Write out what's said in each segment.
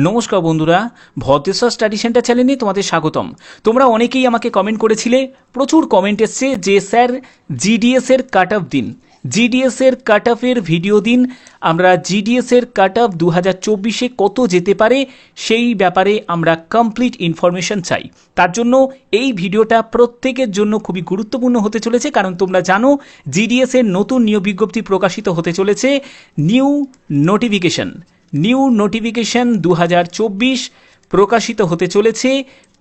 নমস্কার বন্ধুরা, Bhadreswar study centre চ্যানেলে তোমাদের স্বাগতম। তোমরা অনেকেই আমাকে কমেন্ট করেছিলে, প্রচুর কমেন্ট এসছে যে স্যার জিডিএস এর কাট অফ দিন, জিডিএস এর কাট অফের ভিডিও দিন, আমরা জিডিএস এর কাট অফ 2024-এ কত যেতে পারে সেই ব্যাপারে আমরা কমপ্লিট ইনফরমেশন চাই। তার জন্য এই ভিডিওটা প্রত্যেকের জন্য খুবই গুরুত্বপূর্ণ হতে চলেছে, কারণ তোমরা জানো জিডিএস এর নতুন নিয়োগ বিজ্ঞপ্তি প্রকাশিত হতে চলেছে। নিউ নোটিফিকেশন 2024 প্রকাশিত হতে চলেছে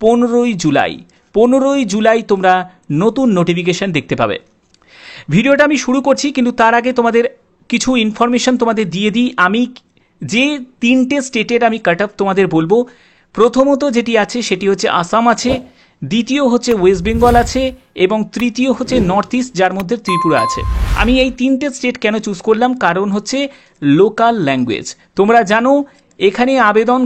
15ই জুলাই। 15ই জুলাই তোমরা নতুন নোটিফিকেশন দেখতে পাবে। ভিডিওটা আমি শুরু করছি, কিন্তু তার আগে তোমাদের কিছু ইনফরমেশন তোমাদের দিয়ে দিই। আমি যে তিনটে স্টেটের আমি কাট অফ তোমাদের বলবো, প্রথমত যেটি আছে সেটি হচ্ছে আসাম আছে, দ্বিতীয় হচ্ছে ওয়েস্ট বেঙ্গল আছে এবং তৃতীয় হচ্ছে নর্থ ইস্ট, যার মধ্যে ত্রিপুরা আছে। আমি এই তিনটে স্টেট কেন চুজ করলাম, কারণ হচ্ছে লোকাল ল্যাঙ্গুয়েজ। তোমরা জানো এখানে আবেদন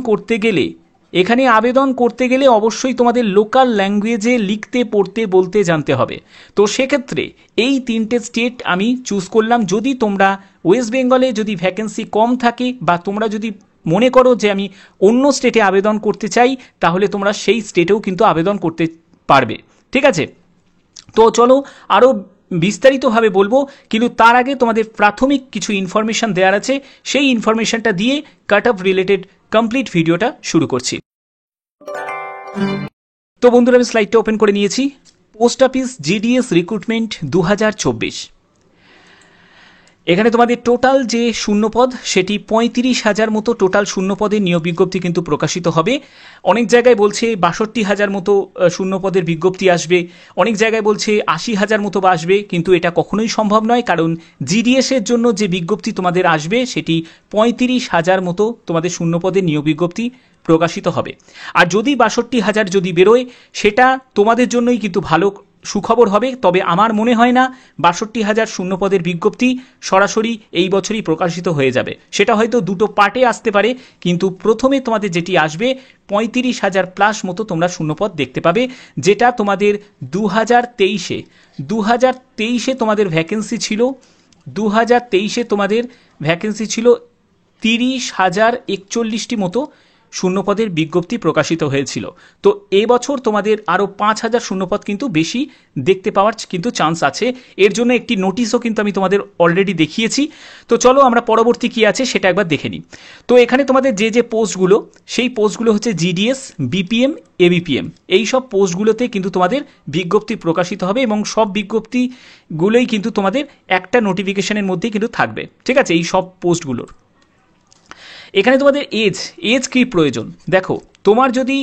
করতে গেলে অবশ্যই তোমাদের লোকাল ল্যাঙ্গুয়েজে লিখতে পড়তে বলতে জানতে হবে। তো সেক্ষেত্রে এই তিনটে স্টেট আমি চুজ করলাম। যদি তোমরা ওয়েস্ট বেঙ্গলে যদি ভ্যাকেন্সি কম থাকে বা তোমরা যদি মনে করো যে আমি অন্য স্টেটে আবেদন করতে চাই, তাহলে তোমরা সেই স্টেটেও কিন্তু আবেদন করতে পারবে। ঠিক আছে, তো চলো আরও বিস্তারিতভাবে বলবো, কিন্তু তার আগে তোমাদের প্রাথমিক কিছু ইনফরমেশন দেওয়ার আছে। সেই ইনফরমেশনটা দিয়ে কাট অফ রিলেটেড কমপ্লিট ভিডিওটা শুরু করছি। তো বন্ধুরা, আমি স্লাইডটা ওপেন করে নিয়েছি। পোস্ট অফিস জিডিএস রিক্রুটমেন্ট 2024, এখানে তোমাদের টোটাল যে শূন্যপদ সেটি 35,000 মতো টোটাল শূন্যপদের নিয়োগ বিজ্ঞপ্তি কিন্তু প্রকাশিত হবে। অনেক জায়গায় বলছে 62,000 মতো শূন্যপদের বিজ্ঞপ্তি আসবে, অনেক জায়গায় বলছে 80,000 মতো আসবে, কিন্তু এটা কখনোই সম্ভব নয়, কারণ জিডিএস এর জন্য যে বিজ্ঞপ্তি তোমাদের আসবে সেটি 35,000 মতো তোমাদের শূন্যপদের নিয়োগ বিজ্ঞপ্তি প্রকাশিত হবে। আর যদি 62,000 যদি বেরোয়, সেটা তোমাদের জন্যই কিন্তু ভালো সুখবর হবে। তবে আমার মনে হয় না 62,000 শূন্যপদের বিজ্ঞপ্তি সরাসরি এই বছরই প্রকাশিত হয়ে যাবে। সেটা হয়তো দুটো পার্টে আসতে পারে, কিন্তু প্রথমে তোমাদের যেটি আসবে 35,000 প্লাস মতো তোমরা শূন্যপদ দেখতে পাবে, যেটা তোমাদের 2023-এ তোমাদের ভ্যাকেন্সি ছিল। 2023-এ তোমাদের ভ্যাকেন্সি ছিল 30,041টি মতো শূন্যপদের বিজ্ঞপ্তি প্রকাশিত হয়েছিল। তো এবছর তোমাদের আরও 5,000 শূন্যপদ কিন্তু বেশি দেখতে পাওয়ার কিন্তু চান্স আছে। এর জন্য একটি নোটিশও কিন্তু আমি তোমাদের অলরেডি দেখিয়েছি। তো চলো আমরা পরবর্তী কী আছে সেটা একবার দেখে নিই। তো এখানে তোমাদের যে পোস্টগুলো, সেই পোস্টগুলো হচ্ছে জিডিএস, বিপিএম, এবিপিএম, এই সব পোস্টগুলোতে কিন্তু তোমাদের বিজ্ঞপ্তি প্রকাশিত হবে এবং সব বিজ্ঞপ্তিগুলোই কিন্তু তোমাদের একটা নোটিফিকেশনের মধ্যেই কিন্তু থাকবে। ঠিক আছে, এই সব পোস্টগুলোর এখানে তোমাদের এজ কি প্রয়োজন। দেখো, তোমার যদি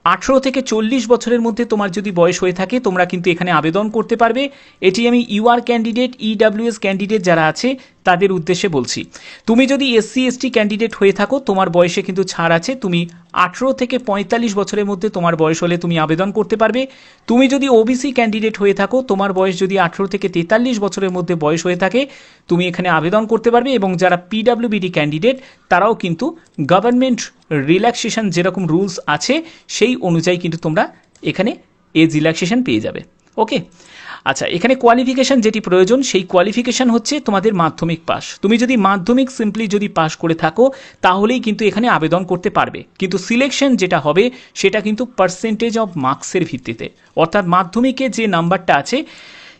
18 থেকে 40 বছরের মধ্যে তোমার যদি বয়স হয়ে থাকে, তোমরা কিন্তু এখানে আবেদন করতে পারবে। এটি আমি ইউআর ক্যান্ডিডেট, ইডাব্লিউএস ক্যান্ডিডেট যারা আছে তাদের উদ্দেশ্যে বলছি। তুমি যদি এসসি এসটি ক্যান্ডিডেট হয়ে থাকো, তোমার বয়সে কিন্তু ছাড় আছে। তুমি 18 থেকে 45 বছরের মধ্যে তোমার বয়স হলে তুমি আবেদন করতে পারবে। তুমি যদি ওবিসি ক্যান্ডিডেট হয়ে থাকো, তোমার বয়স যদি 18 থেকে 43 বছরের মধ্যে বয়স হয়ে থাকে, তুমি এখানে আবেদন করতে পারবে। এবং যারা পিডাব্লিউবিডি ক্যান্ডিডেট, তারাও কিন্তু গভর্নমেন্ট রিল্যাক্সেশন যেরকম রুলস আছে সেই অনুযায়ী কিন্তু তোমরা এখানে এজ রিল্যাক্সেশন পেয়ে যাবে। ওকে, আচ্ছা, এখানে কোয়ালিফিকেশান যেটি প্রয়োজন, সেই কোয়ালিফিকেশান হচ্ছে তোমাদের মাধ্যমিক পাস। তুমি যদি মাধ্যমিক সিম্পলি যদি পাস করে থাকো, তাহলেই কিন্তু এখানে আবেদন করতে পারবে। কিন্তু সিলেকশন যেটা হবে সেটা কিন্তু পার্সেন্টেজ অফ মার্কসের ভিত্তিতে, অর্থাৎ মাধ্যমিকে যে নাম্বারটা আছে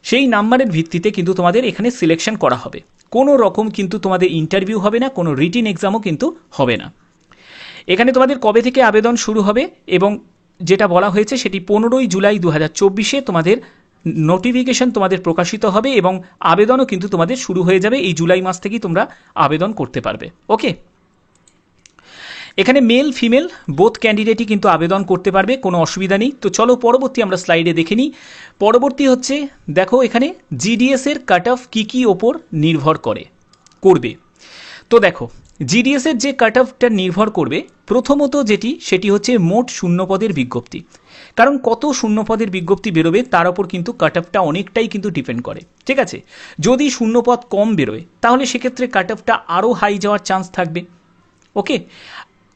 সেই নাম্বারের ভিত্তিতে কিন্তু তোমাদের এখানে সিলেকশন করা হবে। কোনো রকম কিন্তু তোমাদের ইন্টারভিউ হবে না, কোনো রিটিন এক্সামও কিন্তু হবে না। এখানে তোমাদের কবে থেকে আবেদন শুরু হবে এবং যেটা বলা হয়েছে সেটি 15ই জুলাই 2024-এ তোমাদের নোটিফিকেশন তোমাদের প্রকাশিত হবে এবং আবেদনও কিন্তু তোমাদের শুরু হয়ে যাবে। এই জুলাই মাস থেকেই তোমরা আবেদন করতে পারবে। ওকে, এখানে মেল ফিমেল বোথ ক্যান্ডিডেটই কিন্তু আবেদন করতে পারবে, কোনো অসুবিধা নেই। তো চলো পরবর্তী আমরা স্লাইডে দেখে নিই। পরবর্তী হচ্ছে, দেখো এখানে জিডিএস এর কাট অফ কী ওপর নির্ভর করবে। তো দেখো, জিডিএস এর যে কাট অফটা নির্ভর করবে, প্রথমত সেটি হচ্ছে মোট শূন্যপদের বিজ্ঞপ্তি। কারণ কত শূন্যপদের বিজ্ঞপ্তি বেরোবে তার ওপর কিন্তু কাট অফটা অনেকটাই কিন্তু ডিপেন্ড করে। ঠিক আছে, যদি শূন্যপদ কম বেরোয় তাহলে সেক্ষেত্রে কাট অফটা আরও হাই যাওয়ার চান্স থাকবে। ওকে,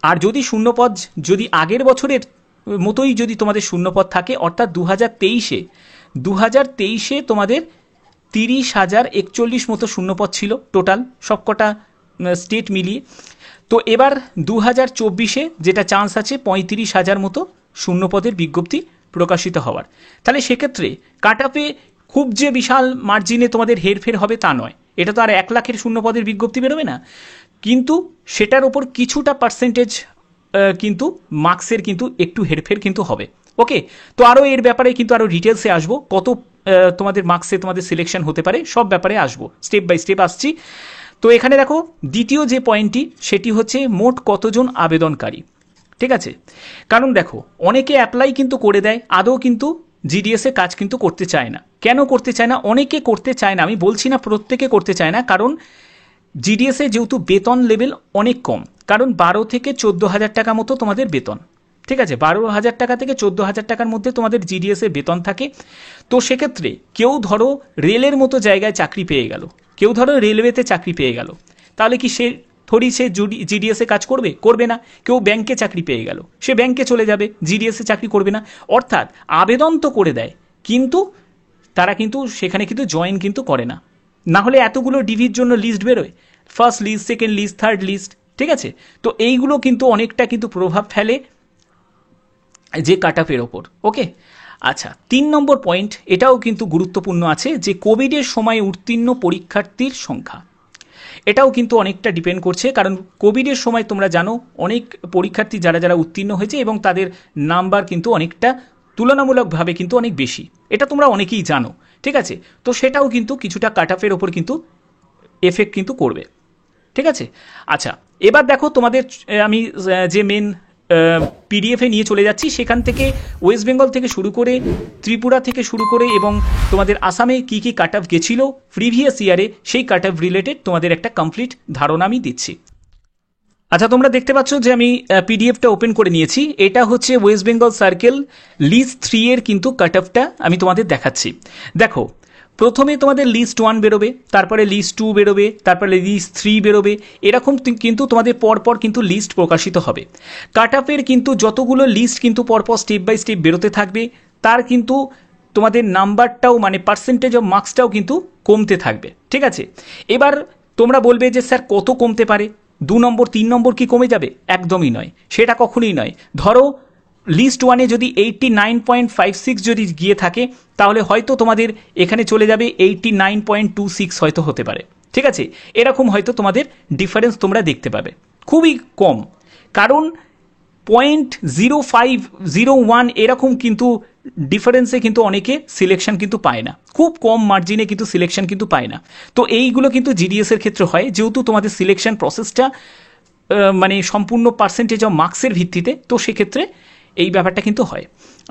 আর যদি শূন্যপদ যদি আগের বছরের মতোই যদি তোমাদের শূন্যপদ থাকে, অর্থাৎ 2023-এ তোমাদের 30,041 মতো শূন্যপদ ছিল টোটাল সবকটা স্টেট মিলিয়ে, তো এবার 2024-এ যেটা চান্স আছে 35,000 মতো শূন্যপদের বিজ্ঞপ্তি প্রকাশিত হওয়ার। তাহলে সেক্ষেত্রে কাট আপে খুব যে বিশাল মার্জিনে তোমাদের হেরফের হবে তা নয়, এটা তো আর 1 লাখের শূন্যপদের বিজ্ঞপ্তি বেরোবে না, কিন্তু সেটার ওপর কিছুটা পার্সেন্টেজ কিন্তু মার্কসের কিন্তু একটু হেরফের কিন্তু হবে। ওকে, তো আরও এর ব্যাপারে কিন্তু আরও ডিটেলসে আসবো, কত তোমাদের মার্কসে তোমাদের সিলেকশন হতে পারে সব ব্যাপারে আসবো, স্টেপ বাই স্টেপ আসছি। তো এখানে দেখো দ্বিতীয় যে পয়েন্টটি সেটি হচ্ছে মোট কতজন আবেদনকারী। ঠিক আছে, কারণ দেখো অনেকে অ্যাপ্লাই কিন্তু করে দেয়, আদৌ কিন্তু জিডিএসে কাজ কিন্তু করতে চায় না। কেন করতে চায় না? অনেকে করতে চায় না, আমি বলছি না প্রত্যেকে করতে চায় না, কারণ জিডিএসে যেহেতু বেতন লেভেল অনেক কম, কারণ 12 থেকে 14,000 টাকা মতো তোমাদের বেতন। ঠিক আছে, 12,000 টাকা থেকে 14,000 টাকার মধ্যে তোমাদের জিডিএসে বেতন থাকে। তো সেক্ষেত্রে কেউ ধরো রেলের মতো জায়গায় চাকরি পেয়ে গেল, কেউ ধরো রেলওয়েতে চাকরি পেয়ে গেল, তাহলে কি সে থোড়ি সে জিডিএসে কাজ করবে? করবে না। কেউ ব্যাংকে চাকরি পেয়ে গেল, সে ব্যাংকে চলে যাবে, জিডিএসে চাকরি করবে না। অর্থাৎ আবেদন তো করে দেয়, কিন্তু তারা কিন্তু সেখানে কিন্তু জয়েন কিন্তু করে না। না হলে এতগুলো ডিভির জন্য লিস্ট বেরোয়, first list, second list, third list. ঠিক আছে, তো এইগুলো কিন্তু অনেকটা কিন্তু প্রভাব ফেলে যে কাট আপের ওপর। ওকে, আচ্ছা 3 নম্বর পয়েন্ট, এটাও কিন্তু গুরুত্বপূর্ণ আছে, যে কোভিডের সময় উত্তীর্ণ পরীক্ষার্থীর সংখ্যা। এটাও কিন্তু অনেকটা ডিপেন্ড করছে, কারণ কোভিডের সময় তোমরা জানো অনেক পরীক্ষার্থী যারা যারা উত্তীর্ণ হয়েছে এবং তাদের নাম্বার কিন্তু অনেকটা তুলনামূলকভাবে কিন্তু অনেক বেশি, এটা তোমরা অনেকেই জানো। ঠিক আছে, তো সেটাও কিন্তু কিছুটা কাট আপের ওপর কিন্তু এফেক্ট কিন্তু করবে। ঠিক আছে, আচ্ছা এবার দেখো তোমাদের আমি যে মেন পিডিএফে নিয়ে চলে যাচ্ছি, সেখান থেকে ওয়েস্ট বেঙ্গল থেকে শুরু করে, ত্রিপুরা থেকে শুরু করে এবং তোমাদের আসামে কী কী কাট অফ গেছিলো প্রিভিয়াস ইয়ারে, সেই কাট অফ রিলেটেড তোমাদের একটা কমপ্লিট ধারণা আমি দিচ্ছি। আচ্ছা তোমরা দেখতে পাচ্ছ যে আমি পিডিএফটা ওপেন করে নিয়েছি, এটা হচ্ছে ওয়েস্ট বেঙ্গল সার্কেল লিস্ট 3 এর কিন্তু কাট অফটা আমি তোমাদের দেখাচ্ছি। দেখো প্রথমে তোমাদের লিস্ট 1 বেরোবে, তারপরে লিস্ট 2 বেরোবে, তারপরে লিস্ট 3 বেরোবে, এরকম কিন্তু তোমাদের পরপর কিন্তু লিস্ট প্রকাশিত হবে। কাট অফের কিন্তু যতগুলো লিস্ট কিন্তু পরপর স্টেপ বাই স্টেপ বেরোতে থাকবে, তার কিন্তু তোমাদের নাম্বারটাও মানে পার্সেন্টেজ অফ মার্কসটাও কিন্তু কমতে থাকবে। ঠিক আছে, এবার তোমরা বলবে যে স্যার কত কমতে পারে, 2 নম্বর 3 নম্বর কি কমে যাবে? একদমই নয়, সেটা কখনোই নয়। ধরো লিস্ট 1-এ যদি 89.56 যদি গিয়ে থাকে, তাহলে হয়তো তোমাদের এখানে চলে যাবে 89.26 হয়তো হতে পারে। ঠিক আছে, এরকম হয়তো তোমাদের ডিফারেন্স তোমরা দেখতে পাবে, খুবই কম, কারণ 0.0501 এরকম কিন্তু ডিফারেন্সে কিন্তু অনেকে সিলেকশন কিন্তু পায় না, খুব কম মার্জিনে কিন্তু সিলেকশন কিন্তু পায় না। তো এইগুলো কিন্তু জিডিএস এর ক্ষেত্রে হয়, যেহেতু তোমাদের সিলেকশন প্রসেসটা মানে সম্পূর্ণ পার্সেন্টেজ অফ মার্কসের ভিত্তিতে, তো সেক্ষেত্রে এই ব্যাপারটা কিন্তু হয়।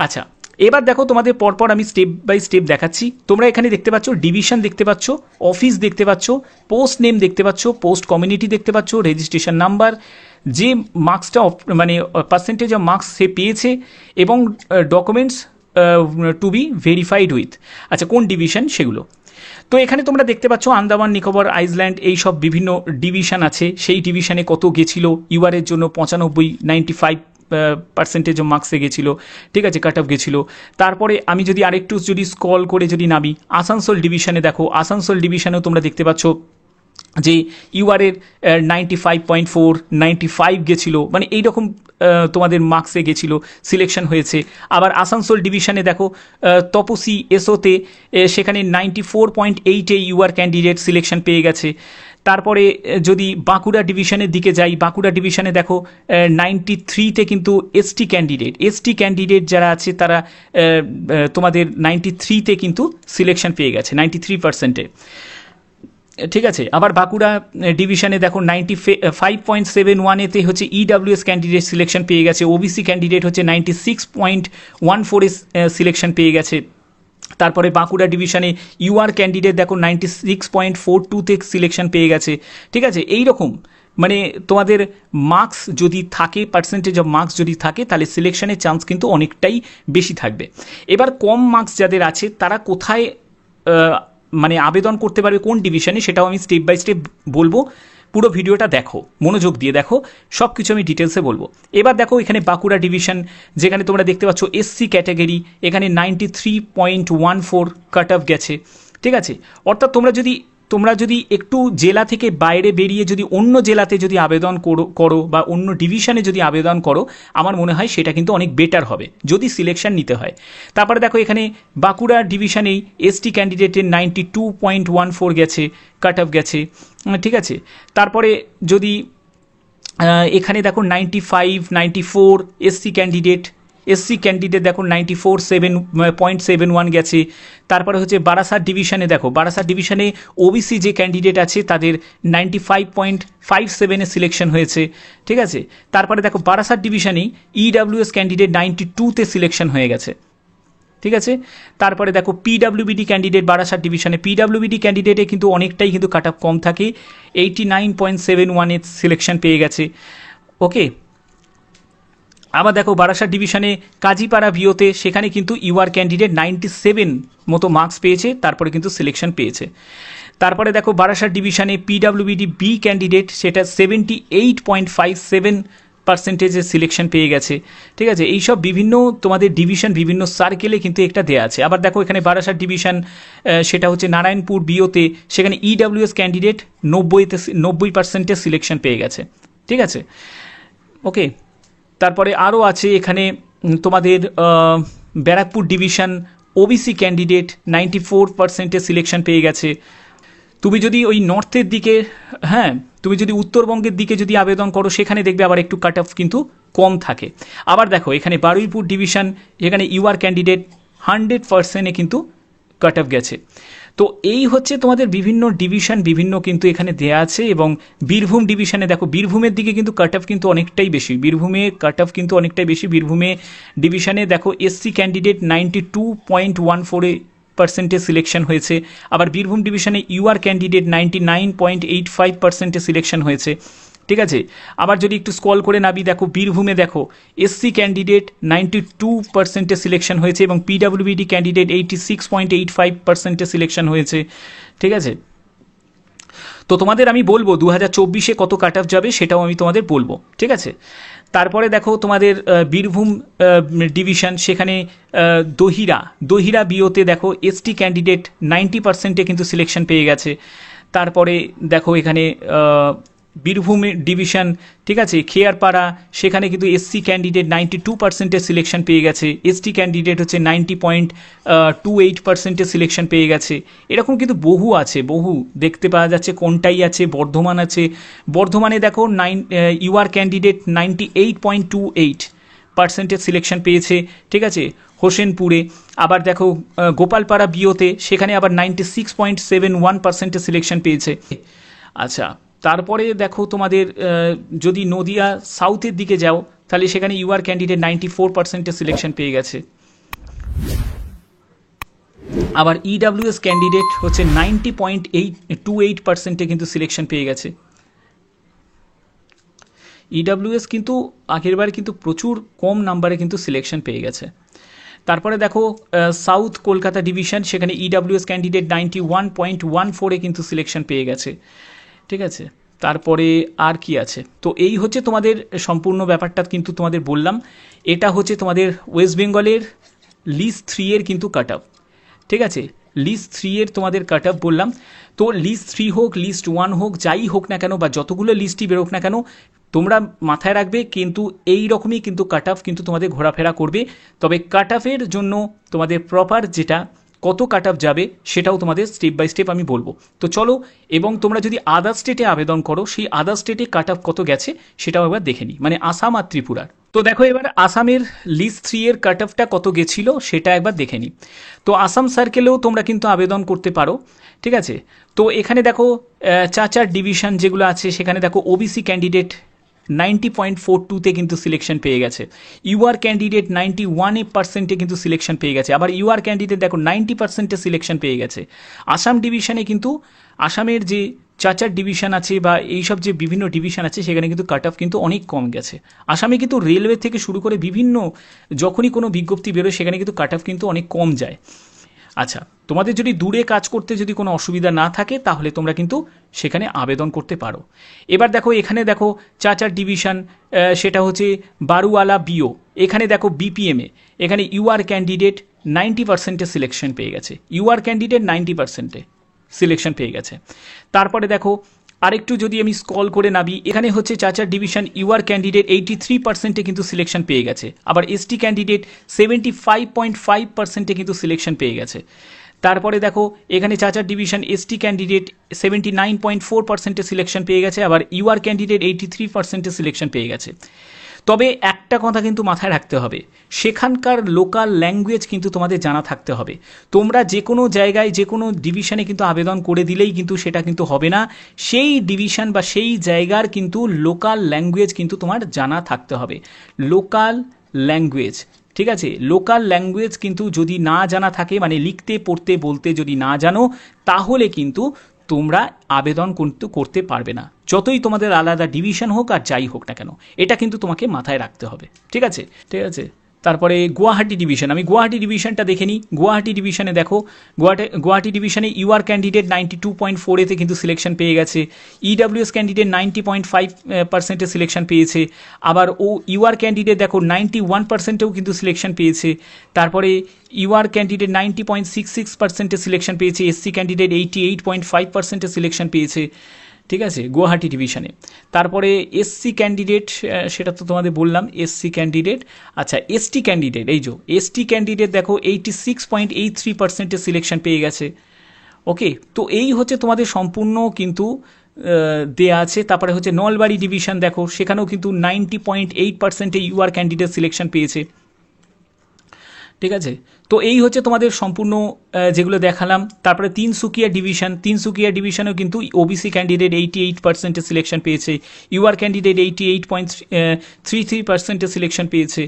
আচ্ছা এবার দেখো তোমাদের পরপর আমি স্টেপ বাই স্টেপ দেখাচ্ছি। তোমরা এখানে দেখতে পাচ্ছ ডিভিশন দেখতে পাচ্ছ, অফিস দেখতে পাচ্ছ, পোস্ট নেম দেখতে পাচ্ছ, পোস্ট কমিউনিটি দেখতে পাচ্ছ, রেজিস্ট্রেশন নাম্বার, যে মার্কসটা মানে পার্সেন্টেজ অফ মার্কস সে পেয়েছে, এবং documents to be verified with, আচ্ছা কোন ডিভিশন সেগুলো। তো এখানে তোমরা দেখতে পাচ্ছ আন্দামান নিকোবর আইল্যান্ড এই সব বিভিন্ন ডিভিশন আছে, সেই ডিভিশনে কত গেছিল। ইউআরের জন্য 95% অফ মার্কসে গেছিলো। ঠিক আছে, কাট অফ গেছিলো। তারপরে আমি যদি আরেকটু যদি স্ক্রল করে যদি নামি আসানসোল ডিভিশনে, দেখো আসানসোল ডিভিশনেও তোমরা দেখতে পাচ্ছ যে ইউআরের 95.4, 95 গেছিলো, মানে এইরকম তোমাদের মার্কসে গেছিলো, সিলেকশন হয়েছে। আবার আসানসোল ডিভিশনে দেখো তপসি এসোতে সেখানে 94.8-এ ইউআর ক্যান্ডিডেট সিলেকশন পেয়ে গেছে। তারপরে যদি বাঁকুড়া ডিভিশনের দিকে যাই, বাঁকুড়া ডিভিশনে দেখো 93-তে কিন্তু এসটি ক্যান্ডিডেট যারা আছে তারা তোমাদের 93-তে কিন্তু সিলেকশন পেয়ে গেছে 93%-এ। ঠিক আছে, আবার বাঁকুড়া ডিভিশনে দেখো 95.71-এতে হচ্ছে ইডাব্লিউএস ক্যান্ডিডেট সিলেকশন পেয়ে গেছে, ওবিসি ক্যান্ডিডেট হচ্ছে 96.14-এ সিলেকশন পেয়ে গেছে। তারপরে বাঁকুড়া ডিভিশনে ইউআর ক্যান্ডিডেট দেখো 96.42-তে সিলেকশন পেয়ে গেছে। ঠিক আছে, এই রকম মানে তোমাদের মার্কস যদি থাকে, পার্সেন্টেজ অফ মার্কস যদি থাকে, তাহলে সিলেকশনের চান্স কিন্তু অনেকটাই বেশি থাকবে। এবার কম মার্কস যাদের আছে তারা কোথায় মানে আবেদন করতে পারবে, কোন ডিভিশনে, সেটাও আমি স্টেপ বাই স্টেপ বলবো। পুরো ভিডিওটা দেখো, মনোযোগ দিয়ে দেখো, সব কিছু আমি ডিটেলসে বলবো। এবার দেখো এখানে বাঁকুড়া ডিভিশন, যেখানে তোমরা দেখতে পাচ্ছ এসসি ক্যাটাগরি, এখানে 93.14 কাট অফ গেছে। ঠিক আছে, অর্থাৎ তোমরা যদি তোমরা যদি একটু জেলা থেকে বাইরে বেরিয়ে যদি অন্য জেলাতে যদি আবেদন করো বা অন্য ডিভিশনে যদি আবেদন করো, আমার মনে হয় সেটা কিন্তু অনেক বেটার হবে যদি সিলেকশন নিতে হয়। তারপরে দেখো এখানে বাঁকুড়া ডিভিশনেই এসটি ক্যান্ডিডেটের 92.14 গেছে, কাট অফ গেছে, ঠিক আছে। তারপরে যদি এখানে দেখো 95, 94 এসসি ক্যান্ডিডেট দেখো 94.71 গেছে। তারপরে হচ্ছে বারাসাত ডিভিশনে দেখো, বারাসাত ডিভিশনে ওবিসি যে ক্যান্ডিডেট আছে তাদের 95.57 সিলেকশন হয়েছে, ঠিক আছে। তারপরে দেখো বারাসাত ডিভিশনেই ইডাব্লিউএস ক্যান্ডিডেট 92-তে সিলেকশন হয়ে গেছে, ঠিক আছে। তারপরে দেখো পিডাব্লিউবিডি ক্যান্ডিডেট বারাসাত ডিভিশনে, পিডাব্লিউবিডি ক্যান্ডিডেটে কিন্তু অনেকটাই কিন্তু কাট অফ কম থাকে, 89.71 এর সিলেকশন পেয়ে গেছে, ওকে। আবার দেখো বারাসাত ডিভিশনে কাজীপাড়া ভিওতে, সেখানে কিন্তু ইউআর ক্যান্ডিডেট 97 মতো মার্কস পেয়েছে, তারপরে কিন্তু সিলেকশন পেয়েছে। তারপরে দেখো বারাসাত ডিভিশনে পিডাব্লিউবিডি বি ক্যান্ডিডেট সেটা 78.57% সিলেকশন পেয়ে গেছে, ঠিক আছে। এইসব বিভিন্ন তোমাদের ডিভিশন বিভিন্ন সার্কেলে কিন্তু একটা দেওয়া আছে। আবার দেখো এখানে বারাসাত ডিভিশন সেটা হচ্ছে নারায়ণপুর বিওতে, সেখানে ইডাব্লিউএস ক্যান্ডিডেট 90% সিলেকশন পেয়ে গেছে, ঠিক আছে, ওকে। তারপরে আরও আছে এখানে তোমাদের Barrackpore division OBC candidate 94% selection পেয়ে গেছে। তুমি যদি ওই নর্থের দিকে, হ্যাঁ তুমি যদি উত্তরবঙ্গের দিকে যদি আবেদন করো, সেখানে দেখবে আবার একটু কাট অফ কিন্তু কম থাকে। আবার দেখো এখানে বারুইপুর ডিভিশন, এখানে ইউআর ক্যান্ডিডেট 100%-এ কিন্তু কাট অফ গেছে। তো এই হচ্ছে তোমাদের বিভিন্ন ডিভিশন বিভিন্ন কিন্তু এখানে দেয়া আছে। এবং বীরভূম ডিভিশনে দেখো, বীরভূমের দিকে কিন্তু কাট অফ কিন্তু অনেকটাই বেশি, বীরভূমে কাট অফ কিন্তু অনেকটাই বেশি। বীরভূমে ডিভিশনে দেখো এসসি ক্যান্ডিডেট 92.14% সিলেকশন হয়েছে। আবার বীরভূম ডিভিশনে ইউআর ক্যান্ডিডেট 99.85% সিলেকশন হয়েছে, ঠিক আছে। আবার যদি একটু স্ক্রল করে নাবি, দেখো বীরভূমে দেখো এসসি ক্যান্ডিডেট 92% সিলেকশন হয়েছে এবং পিডাব্লিউবিডি ক্যান্ডিডেট 86.85% সিলেকশন হয়েছে, ঠিক আছে। তো তোমাদের আমি বলবো 2024-এ কত কাট অফ যাবে সেটাও আমি তোমাদের বলবো, ঠিক আছে। তারপরে দেখো তোমাদের বীরভূম ডিভিশন, সেখানে দহিরা বিওতে দেখো এসটি ক্যান্ডিডেট 90%-এ কিন্তু সিলেকশন পেয়ে গেছে। তারপরে দেখো এখানে বীরভূম ডিভিশন, ঠিক আছে, খেয়ারপাড়া, সেখানে কিন্তু এসসি ক্যান্ডিডেট 92%-এর সিলেকশন পেয়ে গেছে, এসটি ক্যান্ডিডেট হচ্ছে 90.28%-এর সিলেকশন পেয়ে গেছে। এরকম কিন্তু বহু আছে, বহু দেখতে পাওয়া যাচ্ছে। কোনটাই আছে, বর্ধমান আছে, বর্ধমানে দেখো ইউআর ক্যান্ডিডেট 98.28% সিলেকশন পেয়েছে, ঠিক আছে, হোসেনপুরে। আবার দেখো গোপালপাড়া বিওতে, সেখানে আবার 96.71% সিলেকশন পেয়েছে। আচ্ছা, তারপরে দেখো তোমাদের যদি নদিয়া সাউথের দিকে যাও, তাহলে সেখানে ইউআর ক্যান্ডিডেট 94%-এর সিলেকশন পেয়ে গেছে। আবার ইডাব্লিউএস ক্যান্ডিডেট হচ্ছে 90.28%-এ কিন্তু সিলেকশন পেয়ে গেছে। ইডাব্লিউএস কিন্তু আগেরবার কিন্তু প্রচুর কম নাম্বারে কিন্তু সিলেকশন পেয়ে গেছে। তারপরে দেখো সাউথ কলকাতা ডিভিশন, সেখানে ইডাব্লিউএস ক্যান্ডিডেট 91.14-এ কিন্তু সিলেকশন পেয়ে গেছে, ঠিক আছে। তারপরে আর কি আছে, তো এই হচ্ছে তোমাদের সম্পূর্ণ ব্যাপারটা কিন্তু তোমাদের বললাম। এটা হচ্ছে তোমাদের ওয়েস্ট বেঙ্গলের লিস্ট 3 এর কিন্তু কাট অফ, ঠিক আছে। লিস্ট 3 এর তোমাদের কাট অফ বললাম। তো লিস্ট 3 হোক, লিস্ট 1 হোক, যাই হোক না কেন বা যতগুলো লিস্টই বেরোক না কেন, তোমরা মাথায় রাখবে কিন্তু এই রকমই কিন্তু কাট অফ কিন্তু তোমাদের ঘোরাফেরা করবে। তবে কাট অফের জন্য তোমাদের প্রপার যেটা কত কাট অফ যাবে সেটাও তোমাদের স্টেপ বাই স্টেপ আমি বলবো। তো চলো, এবং তোমরা যদি আদার স্টেটে আবেদন করো, সেই আদার স্টেটে কাট অফ কত গেছে সেটাও একবার দেখে নিই, মানে আসাম আর ত্রিপুরার। তো দেখো এবার আসামের লিস্ট 3 এর কাট অফটা কত গেছিলো সেটা একবার দেখে নিই। তো আসাম সার্কেলেও তোমরা কিন্তু আবেদন করতে পারো, ঠিক আছে। তো এখানে দেখো চাচার ডিভিশন যেগুলো আছে, সেখানে দেখো ওবিসি ক্যান্ডিডেট 90.42-তে কিন্তু সিলেকশন পেয়ে গেছে, ইউআর ক্যান্ডিডেট 91% কিন্তু সিলেকশন পেয়ে গেছে। আবার ইউআর ক্যান্ডিডেট দেখো 90% সিলেকশন পেয়ে গেছে। আসাম ডিভিশনে কিন্তু আসামের যে চাচার ডিভিশন আছে বা এইসব যে বিভিন্ন ডিভিশন আছে, সেখানে কিন্তু কাট অফ কিন্তু অনেক কম গেছে। আসামে কিন্তু রেলওয়ে থেকে শুরু করে বিভিন্ন যখনই কোনো বিজ্ঞপ্তি বেরোয়, সেখানে কিন্তু কাট অফ কিন্তু অনেক কম যায়। আচ্ছা, তোমাদের যদি দূরে কাজ করতে যদি কোনো অসুবিধা না থাকে, তাহলে তোমরা কিন্তু সেখানে আবেদন করতে পারো। এবার দেখো এখানে দেখো চাচার ডিভিশন, সেটা হচ্ছে বারুয়ালা বিও, এখানে দেখো বিপিএমে, এখানে ইউআর ক্যান্ডিডেট 90%-এ সিলেকশন পেয়ে গেছে, ইউআর ক্যান্ডিডেট 90%-এ, সিলেকশন পেয়ে গেছে। তারপরে দেখো আরেকটু যদি আমি স্ক্রল করে নামি, এখানে হচ্ছে চাচার ডিভিশন ইউআর ক্যান্ডিডেট 83% কিন্তু সিলেকশন পেয়ে গেছে, আবার এসটি ক্যান্ডিডেট 75.5% কিন্তু সিলেকশন পেয়ে গেছে। তারপরে দেখো এখানে চাচার ডিভিশন এসটি ক্যান্ডিডেট 79.4% সিলেকশন পেয়ে গেছে, আবার ইউআর ক্যান্ডিডেট 83% সিলেকশন পেয়ে গেছে। তবে একটা কথা কিন্তু মাথায় রাখতে হবে, সেখানকার লোকাল ল্যাঙ্গুয়েজ কিন্তু তোমাদের জানা থাকতে হবে। তোমরা যে কোনো জায়গায় যে কোনো ডিভিশনে কিন্তু আবেদন করে দিলেই কিন্তু সেটা কিন্তু হবে না, সেই ডিভিশন বা সেই জায়গার কিন্তু লোকাল ল্যাঙ্গুয়েজ কিন্তু তোমার জানা থাকতে হবে। লোকাল ল্যাঙ্গুয়েজ, ঠিক আছে, লোকাল ল্যাঙ্গুয়েজ কিন্তু যদি না জানা থাকে, মানে লিখতে পড়তে বলতে যদি না জানো, তাহলে কিন্তু তোমরা আবেদন কিন্তু করতে পারবে না, যতই তোমাদের আলাদা ডিভিশন হোক আর যাই হোক না কেন। এটা কিন্তু তোমাকে মাথায় রাখতে হবে, ঠিক আছে, ঠিক আছে। তারপরে গুয়াহাটি ডিভিশন, আমি গুয়াহাটি ডিভিশনটা দেখে নিই। গুয়াহাটি ডিভিশনে দেখো, গুয়াহাটি ডিভিশনে ইউআর ক্যান্ডিডেট 92.4 কিন্তু সিলেকশন পেয়ে গেছে, ইডাব্লিউএস ক্যান্ডিডেট 90.5% সিলেকশন পেয়েছে, আবার ইউআর ক্যান্ডিডেট দেখো 91%-এও কিন্তু সিলেকশন পেয়েছে। তারপরে ইউআর ক্যান্ডিডেট 90.66% সিলেকশন পেয়েছে, এসসি ক্যান্ডিডেট 88.5% সিলেকশন পেয়েছে, ঠিক আছে, গুয়াহাটি ডিভিশনে। তারপরে এসসি ক্যান্ডিডেট, সেটা তো তোমাদের বললাম এসসি ক্যান্ডিডেট। আচ্ছা, এসটি ক্যান্ডিডেট, এই যে এসটি ক্যান্ডিডেট দেখো 86.83% সিলেকশন পেয়ে গেছে। ওকে, তো এই হচ্ছে তোমাদের সম্পূর্ণ কিন্তু দেয়া আছে। তারপরে হচ্ছে নলবাড়ি ডিভিশন দেখো, সেখানেও কিন্তু 90.8% ইউআর ক্যান্ডিডেট সিলেকশন পেয়েছে, ঠিক আছে। তো এই হচ্ছে তোমাদের সম্পূর্ণ যেগুলো দেখালাম। তারপরে তিনসুকিয়া ডিভিশনেও কিন্তু ওবিসি ক্যান্ডিডেট 88% সিলেকশন পেয়েছে, ইউআর ক্যান্ডিডেট 88.33% সিলেকশন পেয়েছে,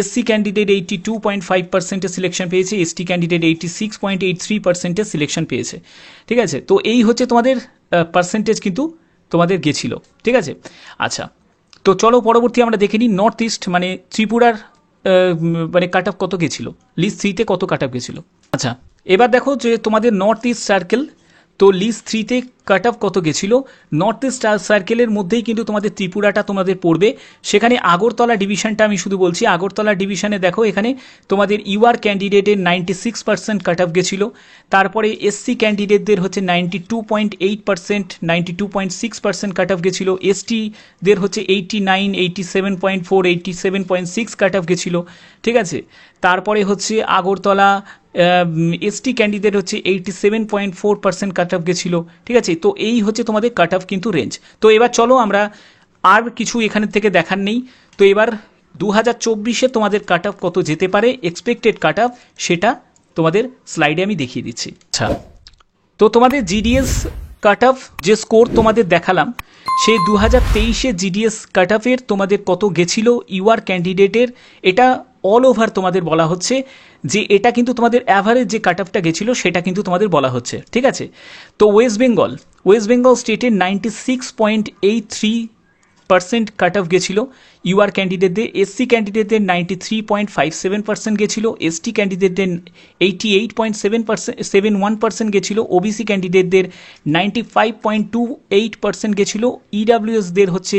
এসসি ক্যান্ডিডেট 82.5% সিলেকশন পেয়েছে, এসটি ক্যান্ডিডেট 86.83% সিলেকশন পেয়েছে, ঠিক আছে। তো এই হচ্ছে তোমাদের পার্সেন্টেজ কিন্তু তোমাদের গেছিল, ঠিক আছে। আচ্ছা, তো চলো পরবর্তী আমরা দেখে নিই নর্থ ইস্ট, মানে ত্রিপুরার মানে কাট অফ কত গেছিলো, লিস্ট 3-তে কত কাট অফ গেছিলো। আচ্ছা, এবার দেখো যে তোমাদের নর্থ ইস্ট সার্কেল, তো লিস্ট 3-তে কাট অফ কত গেছিলো। নর্থ ইস্ট সার্কেলের মধ্যেই কিন্তু তোমাদের ত্রিপুরাটা তোমাদের পড়বে। সেখানে আগরতলা ডিভিশনটা আমি শুধু বলছি, আগরতলা ডিভিশনে দেখো এখানে তোমাদের ইউআর ক্যান্ডিডেটের 96% কাট অফ গেছিলো। তারপরে এসসি ক্যান্ডিডেটদের হচ্ছে 92.8%, 92.6% কাট অফ গেছিলো। এসটিদের হচ্ছে 89, 87.4, 87.6 কাট অফ গেছিলো, ঠিক আছে। তারপরে হচ্ছে আগরতলা এসটি ক্যান্ডিডেট হচ্ছে 87.4% কাট অফ গেছিলো, ঠিক আছে। তো এই হচ্ছে তোমাদের কাট অফ কিন্তু রেঞ্জ। তো এবার চলো আমরা আর কিছু এখানে থেকে দেখার নেই, তো এবার 2024-এ তোমাদের কাট অফ কত যেতে পারে, এক্সপেক্টেড কাট অফ, সেটা তোমাদের স্লাইডে আমি দেখিয়ে দিচ্ছি। আচ্ছা, তো তোমাদের জিডিএস কাট অফ যে স্কোর তোমাদের দেখালাম, সেই 2023-এ জিডিএস কাট অফের তোমাদের কত গেছিলো ইউআর ক্যান্ডিডেটের, এটা অল ওভার তোমাদের বলা হচ্ছে যে এটা কিন্তু তোমাদের অ্যাভারেজ যে কাট অফটা গেছিলো সেটা কিন্তু তোমাদের বলা হচ্ছে, ঠিক আছে। তো ওয়েস্ট বেঙ্গল স্টেটের 96.83% কাট অফ গেছিলো ইউআর ক্যান্ডিডেটদের, এসসি ক্যান্ডিডেটদের 93.57% গেছিলো, এসটি ক্যান্ডিডেটদের 88.71% গেছিলো, ওবিসি ক্যান্ডিডেটদের 95.28% গেছিলো, ইডাব্লিউএসদের হচ্ছে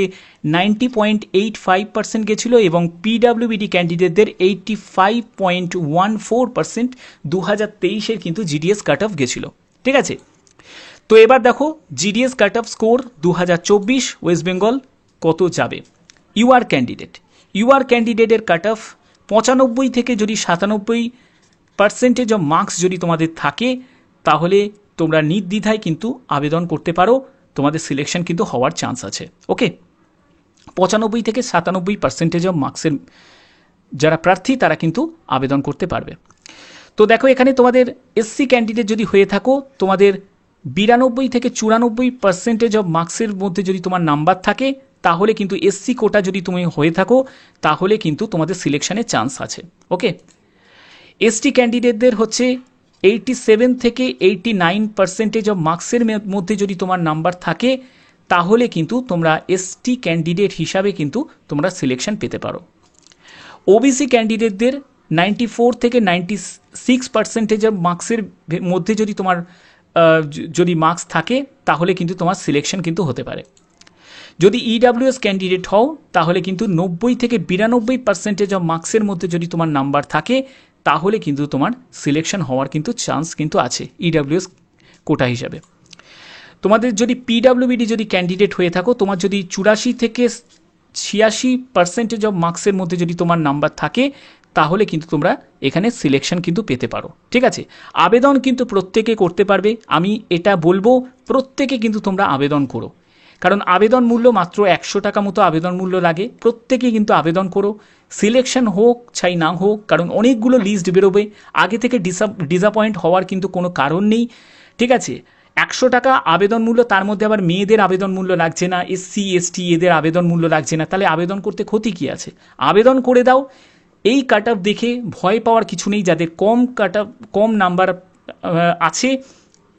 90.85% গেছিলো, এবং পিডাব্লিউবিডি ক্যান্ডিডেটদের 85.14% 2023-এর কিন্তু জিডিএস কাট অফ গেছিলো, ঠিক আছে। তো এবার দেখো GDS cut off score 2024 West Bengal কত যাবে। ইউআর ক্যান্ডিডেটের কাট অফ 95 থেকে যদি 97% অফ মার্কস যদি তোমাদের থাকে, তাহলে তোমরা নির্দ্বিধায় কিন্তু আবেদন করতে পারো, তোমাদের সিলেকশন কিন্তু হওয়ার চান্স আছে। ওকে, 95 থেকে 97% অফ মার্কসের যারা প্রার্থী তারা কিন্তু আবেদন করতে পারবে। তো দেখো এখানে তোমাদের এসসি ক্যান্ডিডেট যদি হয়ে থাকো, তোমাদের 92 থেকে 94% অফ মার্কসের মধ্যে যদি তোমার নাম্বার থাকে, তাহলে কিন্তু এসসি কোটা যদি তুমি হয়ে থাকো, তাহলে কিন্তু তোমাদের সিলেকশনের চান্স আছে। ওকে, এসটি ক্যান্ডিডেটদের হচ্ছে 87 থেকে 89% অফ মার্কসের মধ্যে যদি তোমার নাম্বার থাকে, তাহলে কিন্তু তোমরা এসটি ক্যান্ডিডেট হিসাবে কিন্তু তোমরা সিলেকশন পেতে পারো। ওবিসি ক্যান্ডিডেটদের 94 থেকে 96% অফ মার্কসের মধ্যে যদি তোমার যদি মার্কস থাকে, তাহলে কিন্তু তোমার সিলেকশন কিন্তু হতে পারে। যদি ইডাব্লিউএস ক্যান্ডিডেট হও, তাহলে কিন্তু 90 থেকে 92% অফ মার্কসের মধ্যে যদি তোমার নাম্বার থাকে, তাহলে কিন্তু তোমার সিলেকশন হওয়ার কিন্তু চান্স কিন্তু আছে ইডাব্লিউএস কোটা হিসাবে। তোমাদের যদি পিডাব্লিউবিডি যদি ক্যান্ডিডেট হয়ে থাকো, তোমার যদি 84 থেকে 86% অফ মার্কসের মধ্যে যদি তোমার নাম্বার থাকে, তাহলে কিন্তু তোমরা এখানে সিলেকশন কিন্তু পেতে পারো। ঠিক আছে, আবেদন কিন্তু প্রত্যেকে করতে পারবে। আমি এটা বলবো প্রত্যেকে কিন্তু তোমরা আবেদন করো, কারণ আবেদন মূল্য মাত্র 100 টাকা মতো আবেদন মূল্য লাগে। প্রত্যেকে কিন্তু আবেদন করো, সিলেকশন হোক চাই না হোক, কারণ অনেকগুলো লিস্ট বেরোবে। আগে থেকে ডিসঅ্যাপয়েন্ট হওয়ার কিন্তু কোনো কারণ নেই। ঠিক আছে, 100 টাকা আবেদন মূল্য, তার মধ্যে আবার মেয়েদের আবেদন মূল্য লাগছে না, SC ST এদের আবেদন মূল্য লাগছে না, তাহলে আবেদন করতে ক্ষতি কী আছে? আবেদন করে দাও। এই কাট অফ দেখে ভয় পাওয়ার কিছু নেই। যাদের কম নাম্বার আছে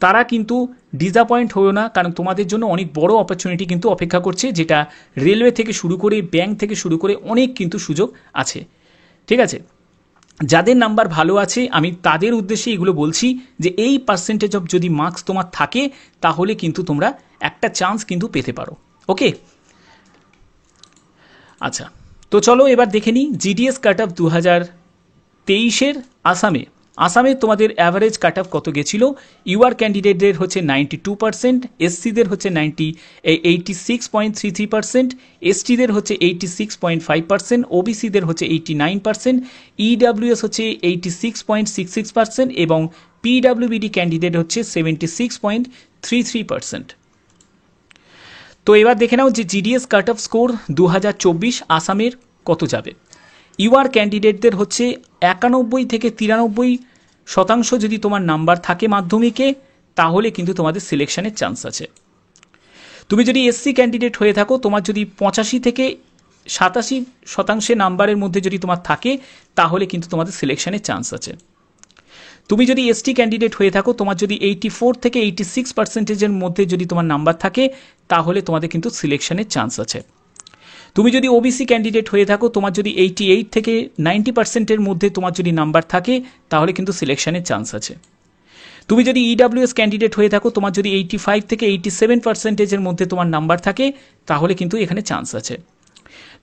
তারা কিন্তু ডিসঅ্যাপয়েন্ট হয়েও না, কারণ তোমাদের জন্য অনেক বড় অপরচুনিটি কিন্তু অপেক্ষা করছে, যেটা রেলওয়ে থেকে শুরু করে ব্যাংক থেকে শুরু করে অনেক কিন্তু সুযোগ আছে। ঠিক আছে, যাদের নাম্বার ভালো আছে আমি তাদের উদ্দেশ্যে এগুলো বলছি যে এই পার্সেন্টেজ অফ যদি মার্কস তোমার থাকে, তাহলে কিন্তু তোমরা একটা চান্স কিন্তু পেতে পারো। ওকে, আচ্ছা, তো চলো এবার দেখে নিই জিডিএস কাট অফ 2023-এর আসামে তোমাদের অ্যাভারেজ কাট অফ কত গেছিল। ইউআর ক্যান্ডিডেটদের হচ্ছে 92%, এসসিদের হচ্ছে 86.33%, এসটিদের হচ্ছে 86.5%, ওবিসিদের হচ্ছে 89%, ইডাব্লিউএস হচ্ছে 86.66% এবং পিডাব্লিউবিডি ক্যান্ডিডেট হচ্ছে 76.33%। তো এবার দেখে নাও যে জিডিএস কাট অফ স্কোর 2024 আসামের কত যাবে। ইউআর ক্যান্ডিডেটদের হচ্ছে 91 থেকে 93% যদি তোমার নাম্বার থাকে মাধ্যমিকে, তাহলে কিন্তু তোমাদের সিলেকশনের চান্স আছে। তুমি যদি এসসি ক্যান্ডিডেট হয়ে থাকো, তোমার যদি 85 থেকে 87% নাম্বারের মধ্যে যদি তোমার থাকে, তাহলে কিন্তু তোমাদের সিলেকশনের চান্স আছে। তুমি যদি এসটি ক্যান্ডিডেট হয়ে থাকো, তোমার যদি 84 থেকে 86%-এর মধ্যে যদি তোমার নাম্বার থাকে, তাহলে তোমাদের কিন্তু সিলেকশনের চান্স আছে। তুমি যদি ওবিসি ক্যান্ডিডেট হয়ে থাকো, তোমার যদি 88 থেকে 90%-এর মধ্যে তোমার যদি নাম্বার থাকে, তাহলে কিন্তু সিলেকশনের চান্স আছে। তুমি যদি ইডাব্লিউএস ক্যান্ডিডেট হয়ে থাকো, তোমার যদি 85 থেকে 87%-এর মধ্যে তোমার নাম্বার থাকে, তাহলে কিন্তু এখানে চান্স আছে।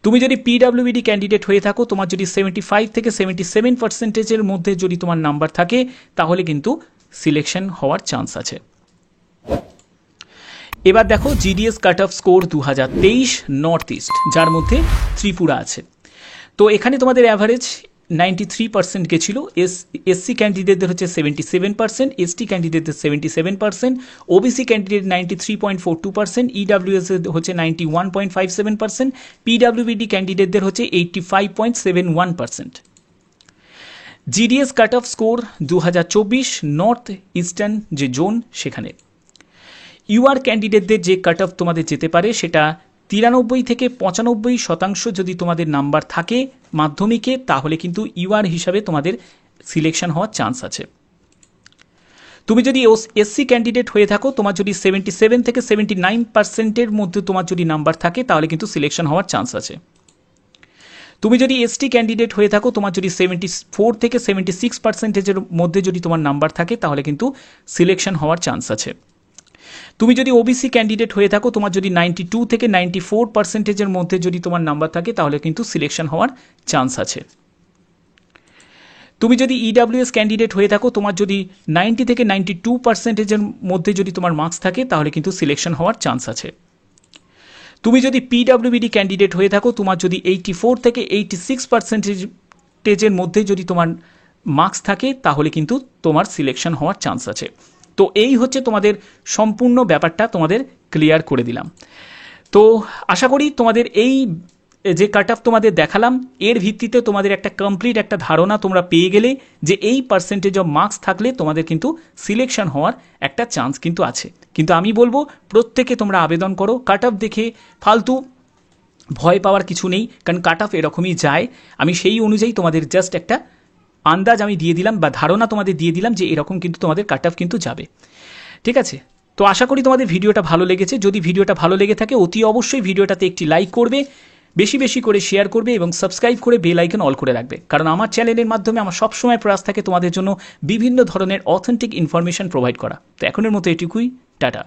তুমি যদি পিডাব্লিউবিডি ক্যান্ডিডেট হয়ে থাকো, তোমার যদি 75 থেকে 77%-এর মধ্যে যদি তোমার নাম্বার থাকে, তাহলে কিন্তু সিলেকশন হওয়ার চান্স আছে। এবার দেখো GDS cut off score 2023 north east, যার মধ্যে ত্রিপুরা আছে। তো এখানে তোমাদের অ্যাভারেজ 93% গেছিল। এসসি ক্যান্ডিডেটদের হচ্ছে 77%, এসটি ক্যান্ডিডেটদের 77%, ওবিসি ক্যান্ডিডেট 93.42%, ইডাব্লিউএস হচ্ছে 91.57%, পিডাব্লিউবিডি ক্যান্ডিডেটদের হচ্ছে 85.71%। GDS cut off score 2024 north eastern যে জোন, সেখানে ইউআর ক্যান্ডিডেটদের যে কাট অফ তোমাদের যেতে পারে সেটা 93 থেকে 95% যদি তোমাদের নাম্বার থাকে মাধ্যমিকে, তাহলে কিন্তু ইউআর হিসাবে তোমাদের সিলেকশন হওয়ার চান্স আছে। তুমি যদি এসসি ক্যান্ডিডেট হয়ে থাকো, তোমার যদি 77 থেকে 79%-এর মধ্যে তোমার যদি নাম্বার থাকে, তাহলে কিন্তু সিলেকশন হওয়ার চান্স আছে। তুমি যদি এসটি ক্যান্ডিডেট হয়ে থাকো, তোমার যদি 74 থেকে 76%-এর মধ্যে যদি তোমার নাম্বার থাকে, তাহলে কিন্তু সিলেকশন হওয়ার চান্স আছে। তুমি যদি ওবিসি ক্যান্ডিডেট হয়ে থাকো, তোমার যদি 92 থেকে 94%-এর মধ্যে যদি তোমার নাম্বার থাকে, তাহলে কিন্তু সিলেকশন হওয়ার চান্স আছে। তুমি যদি ইডাব্লিউএস ক্যান্ডিডেট হয়ে থাকো, তোমার যদি 90 থেকে 92%-এর মধ্যে যদি তোমার মার্কস থাকে, তাহলে কিন্তু সিলেকশন হওয়ার চান্স আছে। তুমি যদি পিডাব্লিউবিডি ক্যান্ডিডেট হয়ে থাকো, তোমার যদি 84 থেকে 86%-এর মধ্যে যদি তোমার মার্কস থাকে, তাহলে কিন্তু তোমার সিলেকশন হওয়ার চান্স আছে। তো এই হচ্ছে তোমাদের সম্পূর্ণ ব্যাপারটা তোমাদের ক্লিয়ার করে দিলাম। তো আশা করি তোমাদের এই যে কাট অফ তোমাদের দেখালাম, এর ভিত্তিতে তোমাদের একটা কমপ্লিট একটা ধারণা তোমরা পেয়ে গেলে যে এই পার্সেন্টেজ অফ মার্কস থাকলে তোমাদের কিন্তু সিলেকশন হওয়ার একটা চান্স কিন্তু আছে। কিন্তু আমি বলবো প্রত্যেকে তোমরা আবেদন করো। কাট অফ দেখে ফালতু ভয় পাওয়ার কিছু নেই, কারণ কাট অফ এরকমই যায়। আমি সেই অনুযায়ী তোমাদের জাস্ট একটা আন্দাজ আমি দিয়ে দিলাম বা ধারণা তোমাদের দিয়ে দিলাম যে এরকম কিন্তু তোমাদের কাট অফ কিন্তু যাবে। ঠিক আছে, তো আশা করি তোমাদের ভিডিওটা ভালো লেগেছে। যদি ভিডিওটা ভালো লেগে থাকে অতি অবশ্যই ভিডিওটাতে একটি লাইক করবে, বেশি বেশি করে শেয়ার করবে এবং সাবস্ক্রাইব করে বেল আইকন অল করে রাখবে, কারণ আমার চ্যানেলের মাধ্যমে আমার সবসময় প্রয়াস থাকে তোমাদের জন্য বিভিন্ন ধরনের অথেন্টিক ইনফরমেশন প্রোভাইড করা। তো এখনের মতো এটুকুই, টাটা।